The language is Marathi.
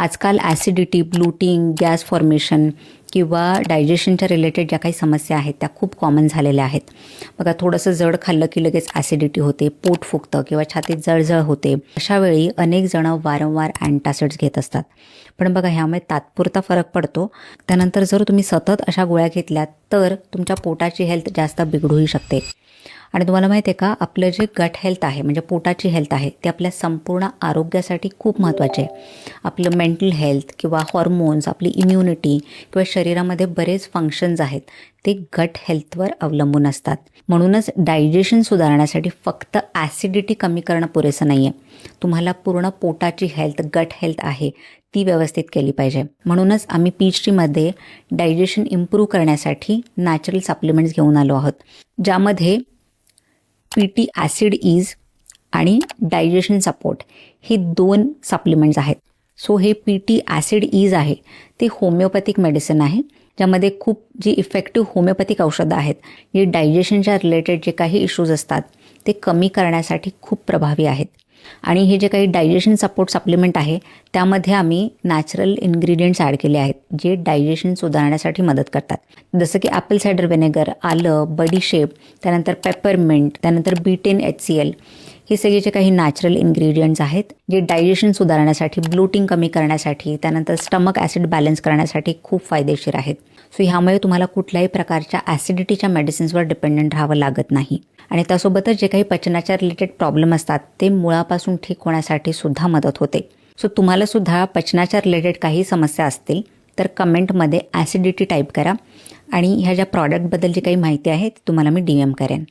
आजकाल ॲसिडिटी, ब्लोटिंग, गॅस फॉर्मेशन किंवा डायजेशनच्या रिलेटेड ज्या काही समस्या आहेत त्या खूप कॉमन झालेल्या आहेत. बघा, थोडंसं जड खाल्लं की लगेच ॲसिडिटी होते, पोट फुगतं किंवा छातीत जळजळ होते. अशा वेळी अनेक जणं वारंवार अँटासिड्स घेत असतात. पण बघा, ह्यामुळे तात्पुरता फरक पडतो. त्यानंतर जर तुम्ही सतत अशा गोळ्या घेतल्या तर तुमच्या पोटाची हेल्थ जास्त बिघडूही शकते. आणि तुम्हाला माहिती आहे का, आपलं जे गट हेल्थ आहे म्हणजे पोटाची हेल्थ आहे ते आपल्या संपूर्ण आरोग्यासाठी खूप महत्त्वाचे आहे. आपलं मेंटल हेल्थ किंवा हॉर्मोन्स, आपली इम्युनिटी किंवा शरीरामध्ये बरेच फंक्शन्स आहेत ते गट हेल्थवर अवलंबून असतात. म्हणूनच डायजेशन सुधारण्यासाठी फक्त ॲसिडिटी कमी करणं पुरेसं नाही आहे. तुम्हाला पूर्ण पोटाची हेल्थ, गट हेल्थ आहे ती व्यवस्थित केली पाहिजे. म्हणूनच आम्ही पीएचडीमध्ये डायजेशन इम्प्रूव्ह करण्यासाठी नॅचरल सप्लिमेंट्स घेऊन आलो आहोत, ज्यामध्ये पीटी ॲसिड ईज आणि डायजेशन सपोर्ट हे 2 सप्लिमेंट्स आहेत. सो हे पीटी ॲसिड ईज आहे ते होमिओपॅथिक मेडिसिन आहे, ज्यामध्ये खूप जी इफेक्टिव्ह होमिओपॅथिक औषधं आहेत जे डायजेशनच्या रिलेटेड जे काही इश्यूज असतात ते कमी करण्यासाठी खूप प्रभावी आहेत. आणि हे जे काही डायजेशन सपोर्ट सप्लिमेंट आहे त्यामध्ये आम्ही नॅचरल इन्ग्रेडियंट्स ॲड केले आहेत जे डायजेशन सुधारण्यासाठी मदत करतात. जसं की ॲपल सायडर व्हिनेगर, आलं, बडीशेप, त्यानंतर पेपरमिंट, त्यानंतर बीटेन HCl, हे सगळे जे काही नॅचरल इन्ग्रेडियंट्स आहेत जे डायजेशन सुधारण्यासाठी, ब्लोटिंग कमी करण्यासाठी, त्यानंतर स्टमक ॲसिड बॅलन्स करण्यासाठी खूप फायदेशीर आहेत. सो ह्यामुळे तुम्हाला कुठल्याही प्रकारच्या ॲसिडिटीच्या मेडिसिन्सवर डिपेंडंट राहावं लागत नाही. आणि त्यासोबतच जे काही पचनाच्या रिलेटेड प्रॉब्लेम असतात ते मुळापासून ठीक होण्यासाठी सुद्धा मदत होते. सो तुम्हाला सुद्धा पचनाच्या रिलेटेड काही समस्या असतील तर कमेंटमध्ये ॲसिडिटी टाईप करा आणि ह्या ज्या प्रॉडक्टबद्दल जी काही माहिती आहे ती तुम्हाला मी DM करेन.